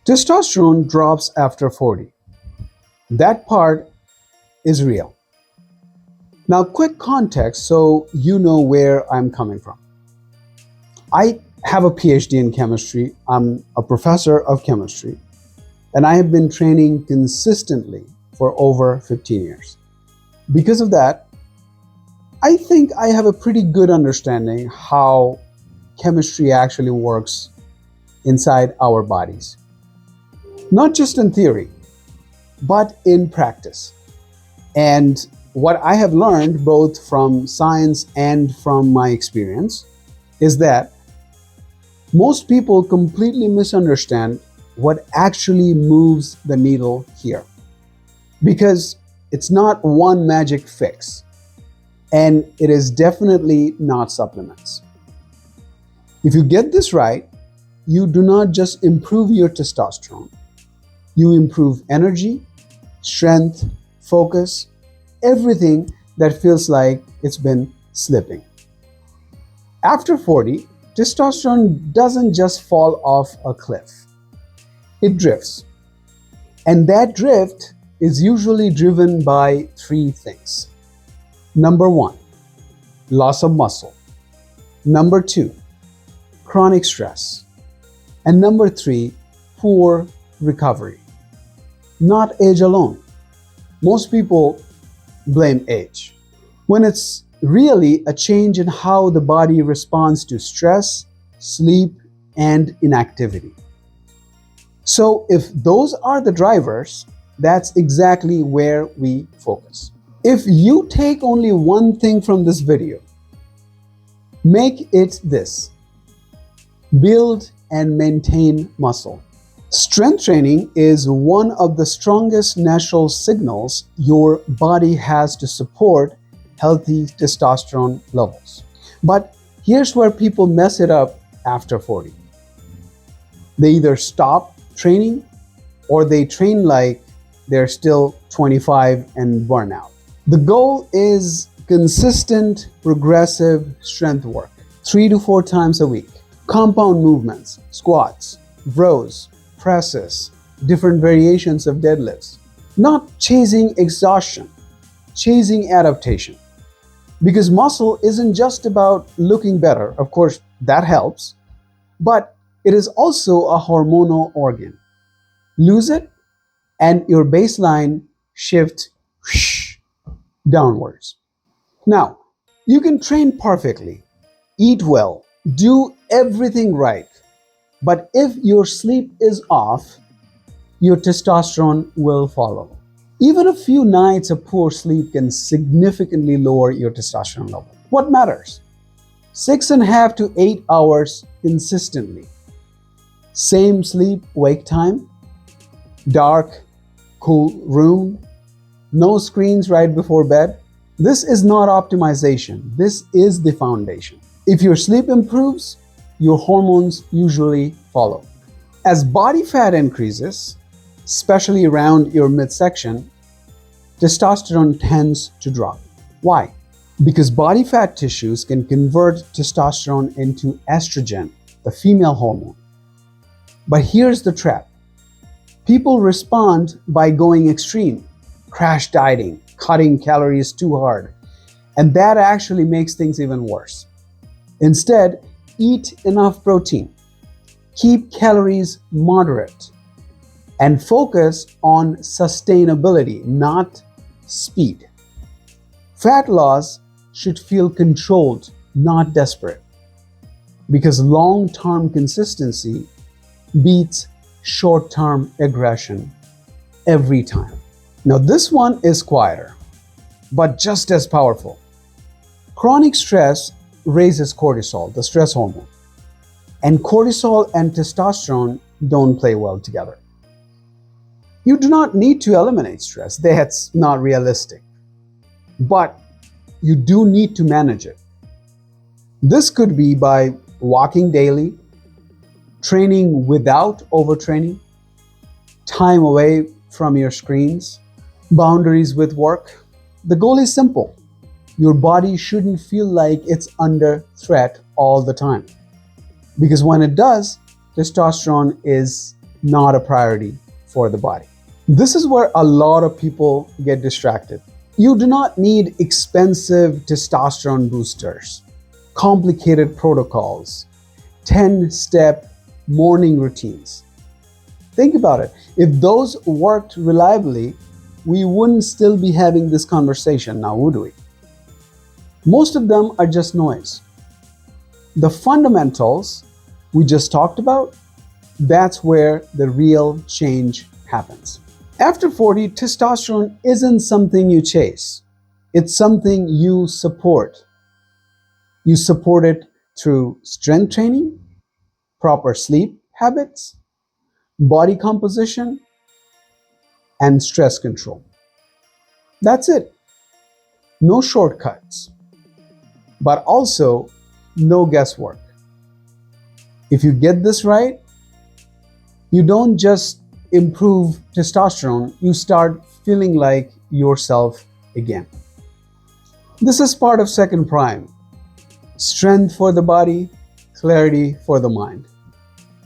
Testosterone drops after 40. That part is real. Now, quick context so you know where I'm coming from. I have a PhD in chemistry. I'm a professor of chemistry, and I have been training consistently for over 15 years. Because of that, I think I have a pretty good understanding how chemistry actually works inside our bodies. Not just in theory, but in practice. And what I have learned both from science and from my experience is that most people completely misunderstand what actually moves the needle here. Because it's not one magic fix, and it is definitely not supplements. If you get this right, you do not just improve your testosterone, you improve energy, strength, focus, everything that feels like it's been slipping. After 40, testosterone doesn't just fall off a cliff. It drifts. And that drift is usually driven by three things. Number one, loss of muscle. Number two, chronic stress. And number three, poor recovery. Not age alone. Most people blame age, when it's really a change in how the body responds to stress, sleep, and inactivity. So if those are the drivers, that's exactly where we focus. If you take only one thing from this video, make it this: build and maintain muscle. Strength training is one of the strongest natural signals your body has to support healthy testosterone levels. But here's where people mess it up after 40. They either stop training or they train like they're still 25 and burn out. The goal is consistent, progressive strength work, 3 to 4 times a week. Compound movements, squats, rows, presses, different variations of deadlifts. Not chasing exhaustion, chasing adaptation. Because muscle isn't just about looking better, of course that helps, but it is also a hormonal organ. Lose it and your baseline shift downwards. Now, you can train perfectly, eat well, do everything right, but if your sleep is off, your testosterone will follow. Even a few nights of poor sleep can significantly lower your testosterone level. What matters? 6.5 to 8 hours consistently. Same sleep-wake time, dark, cool room, no screens right before bed. This is not optimization. This is the foundation. If your sleep improves, your hormones usually follow. As body fat increases, especially around your midsection, testosterone tends to drop. Why? Because body fat tissues can convert testosterone into estrogen, the female hormone. But here's the trap. People respond by going extreme, crash dieting, cutting calories too hard, and that actually makes things even worse. Instead, eat enough protein, keep calories moderate, and focus on sustainability, not speed. Fat loss should feel controlled, not desperate, because long-term consistency beats short-term aggression every time. Now, this one is quieter, but just as powerful. Chronic stress raises cortisol, the stress hormone. And cortisol and testosterone don't play well together. You do not need to eliminate stress. That's not realistic. But you do need to manage it. This could be by walking daily, training without overtraining, time away from your screens, boundaries with work. The goal is simple. Your body shouldn't feel like it's under threat all the time. Because when it does, testosterone is not a priority for the body. This is where a lot of people get distracted. You do not need expensive testosterone boosters, complicated protocols, 10-step morning routines. Think about it. If those worked reliably, we wouldn't still be having this conversation now, would we? Most of them are just noise. The fundamentals we just talked about, that's where the real change happens. After 40, testosterone isn't something you chase. It's something you support. You support it through strength training, proper sleep habits, body composition, and stress control. That's it. No shortcuts, but also no guesswork. If you get this right, you don't just improve testosterone, you start feeling like yourself again. This is part of second prime. Strength for the body, clarity for the mind.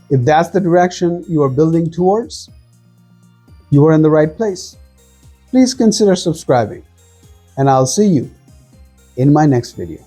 If that's the direction you are building towards, you are in the right place. Please consider subscribing, and I'll see you in my next video.